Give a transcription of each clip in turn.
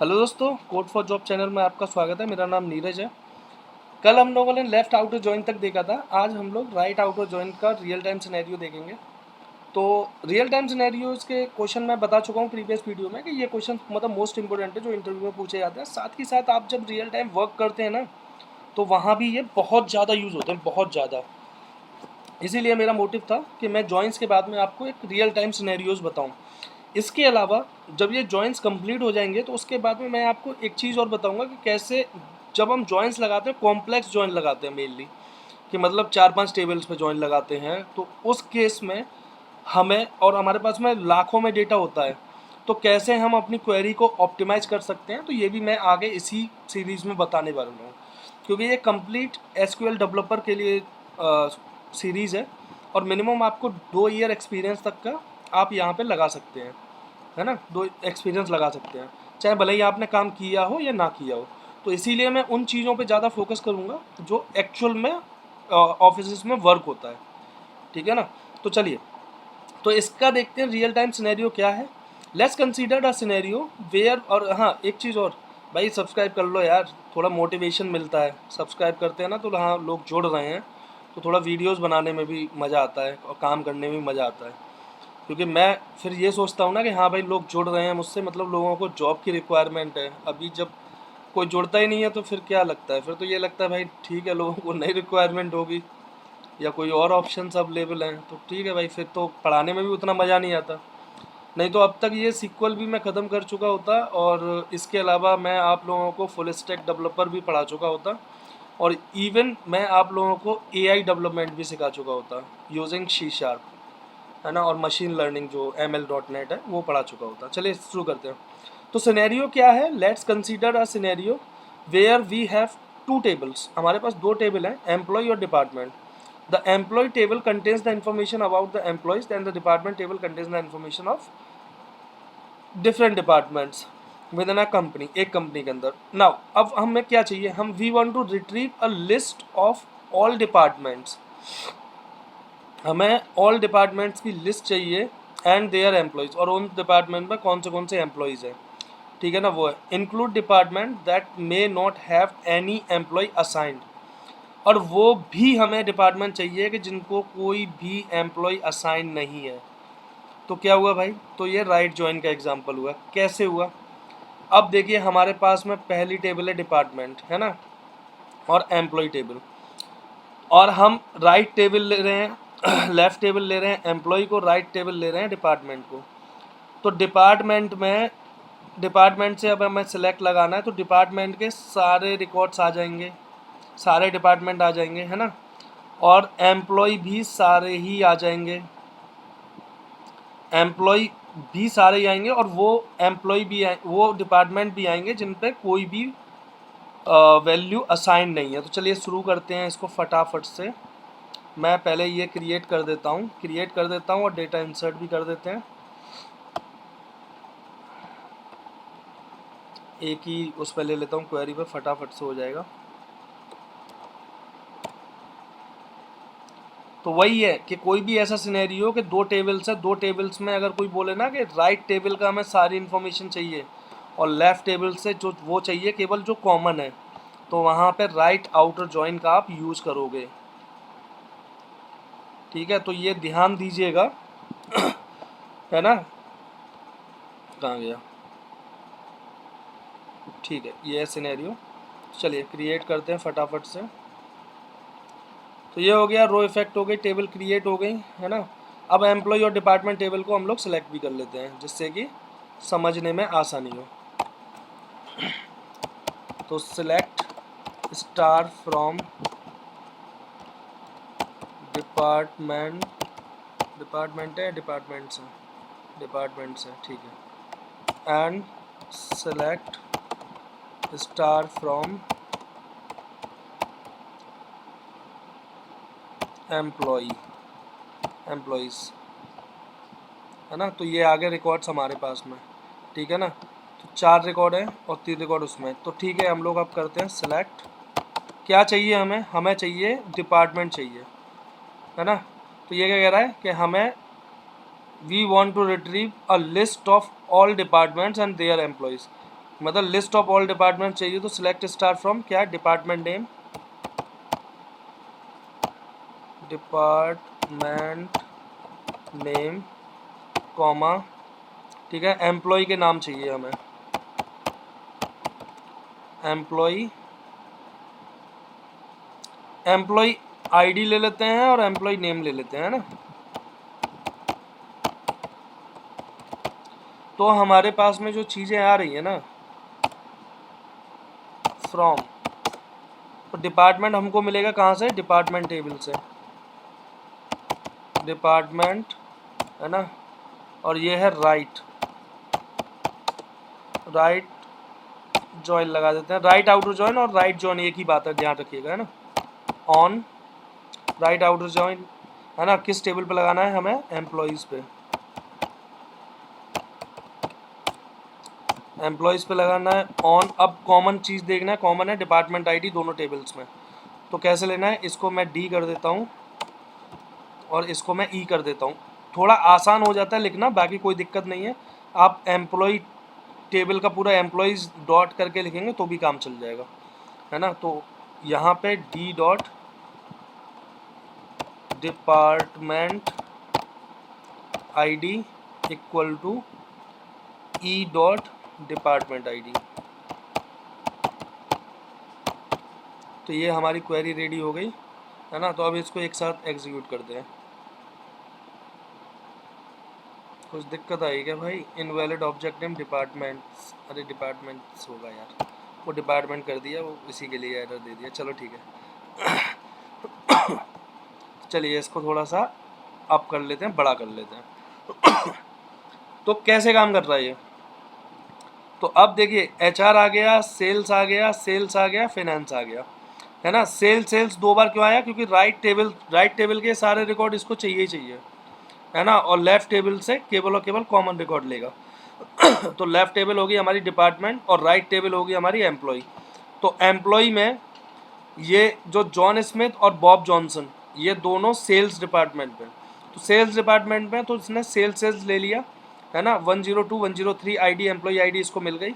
Hello दोस्तों, code for job channel में आपका स्वागत है। मेरा नाम नीरज है। कल हम लोगों ने लेफ्ट आउटर जॉइन तक देखा था। आज हम लोग राइट आउटर जॉइन का रियल टाइम सिनेरियो देखेंगे। तो रियल टाइम सिनेरियोज के क्वेश्चन मैं बता चुका हूँ प्रीवियस वीडियो में कि ये क्वेश्चन मतलब मोस्ट इंपॉर्टेंट है जो इंटरव्यू में पूछे जाते हैं। साथ ही साथ आप जब रियल टाइम वर्क करते हैं ना, तो वहाँ भी ये बहुत ज़्यादा यूज़ होते हैं, बहुत ज़्यादा। इसीलिए मेरा मोटिव था कि मैं जॉइंस के बाद में आपको एक रियल टाइम सिनेरियोज बताऊँ। इसके अलावा जब ये जॉइंट्स कंप्लीट हो जाएंगे तो उसके बाद में मैं आपको एक चीज़ और बताऊंगा कि कैसे जब हम जॉइंट्स लगाते हैं, कॉम्प्लेक्स जॉइंट लगाते हैं मेनली, कि मतलब 4-5 टेबल्स पे जॉइंट लगाते हैं, तो उस केस में हमें और हमारे पास में लाखों में डेटा होता है, तो कैसे हम अपनी क्वेरी को ऑप्टिमाइज कर सकते हैं, तो ये भी मैं आगे इसी सीरीज़ में बताने वाला हूँ। क्योंकि ये कंप्लीट एसक्यूएल डेवलपर के लिए सीरीज़ है और मिनिमम आपको 2 ईयर एक्सपीरियंस तक का आप यहाँ पे लगा सकते हैं, है ना। 2 एक्सपीरियंस लगा सकते हैं, चाहे भले ही आपने काम किया हो या ना किया हो। तो इसीलिए मैं उन चीज़ों पे ज़्यादा फोकस करूँगा जो एक्चुअल में ऑफिस में वर्क होता है, ठीक है ना। तो चलिए, तो इसका देखते हैं रियल टाइम सिनेरियो क्या है। Let's consider a scenario where, और हाँ एक चीज़ और, भाई सब्सक्राइब कर लो यार, थोड़ा मोटिवेशन मिलता है। सब्सक्राइब करते हैं ना तो हाँ लोग जुड़ रहे हैं, तो थोड़ा वीडियोस बनाने में भी मज़ा आता है और काम करने में भी मज़ा आता है। क्योंकि मैं फिर ये सोचता हूँ ना कि हाँ भाई लोग जुड़ रहे हैं मुझसे, मतलब लोगों को जॉब की रिक्वायरमेंट है। अभी जब कोई जुड़ता ही नहीं है तो फिर क्या लगता है, फिर तो ये लगता है भाई ठीक है लोगों को नई रिक्वायरमेंट होगी या कोई और ऑप्शंस अवेलेबल हैं, तो ठीक है भाई, फिर तो पढ़ाने में भी उतना मज़ा नहीं आता। नहीं तो अब तक ये सीक्वल भी मैं ख़त्म कर चुका होता और इसके अलावा मैं आप लोगों को फुल स्टैक डेवलपर भी पढ़ा चुका होता और इवन मैं आप लोगों को एआई डेवलपमेंट भी सिखा चुका होता यूजिंग सी शार्प, है ना, और मशीन लर्निंग जो ML.NET है वो पढ़ा चुका होता। चलिए शुरू करते हैं। तो सिनेरियो क्या है, let's consider a scenario where we have 2 tables. हमारे पास 2 टेबल हैं, एम्प्लॉय और department. The employee table contains the information about the employees and the department table contains the information of different departments within a company, एक company के अंदर। Now अब हमें क्या चाहिए, हम we want to retrieve a list of all departments. हमें all departments की लिस्ट चाहिए एंड देयर एम्प्लॉयज़, और उन डिपार्टमेंट में कौन से एम्प्लॉयज़ हैं, ठीक है ना। वो है include department that may not have any employee assigned, और वो भी हमें डिपार्टमेंट चाहिए कि जिनको कोई भी एम्प्लॉय असाइन नहीं है। तो क्या हुआ भाई, तो ये राइट जॉइन का एग्जांपल हुआ। कैसे हुआ, अब देखिए हमारे पास में पहली टेबल है डिपार्टमेंट, है ना, और एम्प्लॉय टेबल, और हम राइट टेबल ले रहे हैं लेफ़्ट टेबल ले रहे हैं एम्प्लॉय को, राइट टेबल ले रहे हैं डिपार्टमेंट को। तो डिपार्टमेंट में, डिपार्टमेंट से अब हमें सेलेक्ट लगाना है, तो डिपार्टमेंट के सारे रिकॉर्ड्स आ जाएंगे, सारे डिपार्टमेंट आ जाएंगे, है ना, और एम्प्लॉय भी सारे ही आ जाएंगे, एम्प्लॉय भी सारे ही आएंगे, और वो एम्प्लॉय भी वो डिपार्टमेंट भी आएंगे जिन पे कोई भी वैल्यू असाइन नहीं है। तो चलिए शुरू करते हैं इसको फटाफट से। मैं पहले ये क्रिएट कर देता हूँ और डेटा इंसर्ट भी कर देते हैं। एक ही उस पर ले लेता हूँ, क्वेरी पे फटाफट से हो जाएगा। तो वही है कि कोई भी ऐसा सिनेरियो कि 2 टेबल्स है, 2 टेबल्स में अगर कोई बोले ना कि राइट टेबल का हमें सारी इन्फॉर्मेशन चाहिए और लेफ़्ट टेबल से जो वो चाहिए केवल जो कॉमन है, तो वहाँ पे राइट आउटर जॉइन का आप यूज़ करोगे, ठीक है। तो ये ध्यान दीजिएगा है ना, कहाँ गया, ठीक है, ये है सिनेरियो। चलिए क्रिएट करते हैं फटाफट से। तो ये हो गया, रो इफेक्ट हो गई, टेबल क्रिएट हो गई, है ना। अब एम्प्लॉय और डिपार्टमेंट टेबल को हम लोग सेलेक्ट भी कर लेते हैं जिससे कि समझने में आसानी हो। तो select star from department, department है, डिपार्टमेंट्स है, ठीक है, and select star from employees, है ना। तो ये आगे रिकॉर्ड्स हमारे पास में, ठीक है ना। तो 4 रिकॉर्ड है और 3 रिकॉर्ड उसमें, तो ठीक है, हम लोग अब करते हैं सेलेक्ट। क्या चाहिए हमें, हमें चाहिए डिपार्टमेंट चाहिए, है ना। तो ये क्या कह रहा है कि हमें we want to retrieve a list of all departments and their employees. मतलब लिस्ट ऑफ ऑल डिपार्टमेंट चाहिए तो सिलेक्ट स्टार फ्रॉम क्या, डिपार्टमेंट नेम कॉमा, ठीक है, एम्प्लॉय के नाम चाहिए हमें, एम्प्लॉय आईडी ले लेते हैं और एम्प्लॉय नेम ले लेते हैं ना। तो हमारे पास में जो चीज़ें आ रही है ना फ्रॉम, तो डिपार्टमेंट हमको मिलेगा कहाँ से, डिपार्टमेंट टेबल से, डिपार्टमेंट है ना, और ये है राइट जॉइन लगा देते हैं, राइट आउटर जॉइन और राइट जॉइन एक ही बात है, ध्यान रखिएगा है ना। ऑन राइट आउटर जॉइन है ना, किस टेबल पे लगाना है हमें, एम्प्लॉयज़ पे, एम्प्लॉयज़ पे लगाना है ऑन। अब कॉमन चीज़ देखना है, कॉमन है डिपार्टमेंट आईडी दोनों टेबल्स में, तो कैसे लेना है, इसको मैं डी कर देता हूँ और इसको मैं ई कर देता हूँ, थोड़ा आसान हो जाता है लिखना, बाकी कोई दिक्कत नहीं है। आप एम्प्लॉय टेबल का पूरा एम्प्लॉयज़ डॉट करके लिखेंगे तो भी काम चल जाएगा है ना। तो यहाँ पे D dot department ID equal to E dot department ID. तो ये हमारी क्वेरी रेडी हो गई है ना। तो अब इसको एक साथ एग्जीक्यूट करते हैं। कुछ दिक्कत आई क्या भाई, इनवैलिड ऑब्जेक्ट नेम डिपार्टमेंट्स, अरे डिपार्टमेंट्स होगा यार, वो डिपार्टमेंट कर दिया, वो इसी के लिए एरर दे दिया, चलो ठीक है। चलिए इसको थोड़ा सा अप कर लेते हैं, बड़ा कर लेते हैं। तो कैसे काम कर रहा है ये, तो अब देखिए एचआर आ गया, सेल्स आ गया, सेल्स आ गया, फाइनेंस आ गया है ना। सेल्स दो बार क्यों आया, क्योंकि राइट टेबल के सारे रिकॉर्ड इसको चाहिए ही चाहिए है ना, और लेफ्ट टेबल से केवल और केवल कॉमन रिकॉर्ड लेगा। तो लेफ्ट टेबल होगी हमारी डिपार्टमेंट और राइट टेबल होगी हमारी एम्प्लॉय। तो एम्प्लॉय में ये जो जॉन स्मिथ और बॉब जॉनसन ये दोनों सेल्स डिपार्टमेंट में, तो सेल्स डिपार्टमेंट में तो इसने सेल्स ले लिया है ना। 102 103 आईडी एम्प्लॉय आईडी इसको मिल गई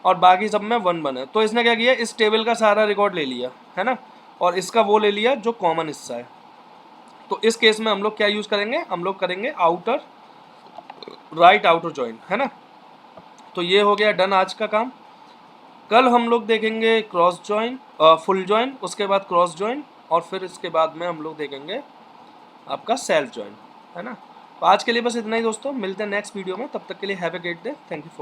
और बाकी सब में 1 है। तो इसने क्या किया, इस टेबल का सारा रिकॉर्ड ले लिया है ना, और इसका वो ले लिया जो कॉमन हिस्सा है। तो इस केस में हम लोग क्या यूज़ करेंगे, हम लोग करेंगे आउटर राइट आउटर जॉइन है ना। तो ये हो गया डन आज का काम। कल हम लोग देखेंगे क्रॉस जॉइन, फुल जॉइन, उसके बाद क्रॉस जॉइन और फिर इसके बाद में हम लोग देखेंगे आपका सेल्फ जॉइन है ना। तो आज के लिए बस इतना ही दोस्तों, मिलते हैं नेक्स्ट वीडियो में, तब तक के लिए have a great day, thank you for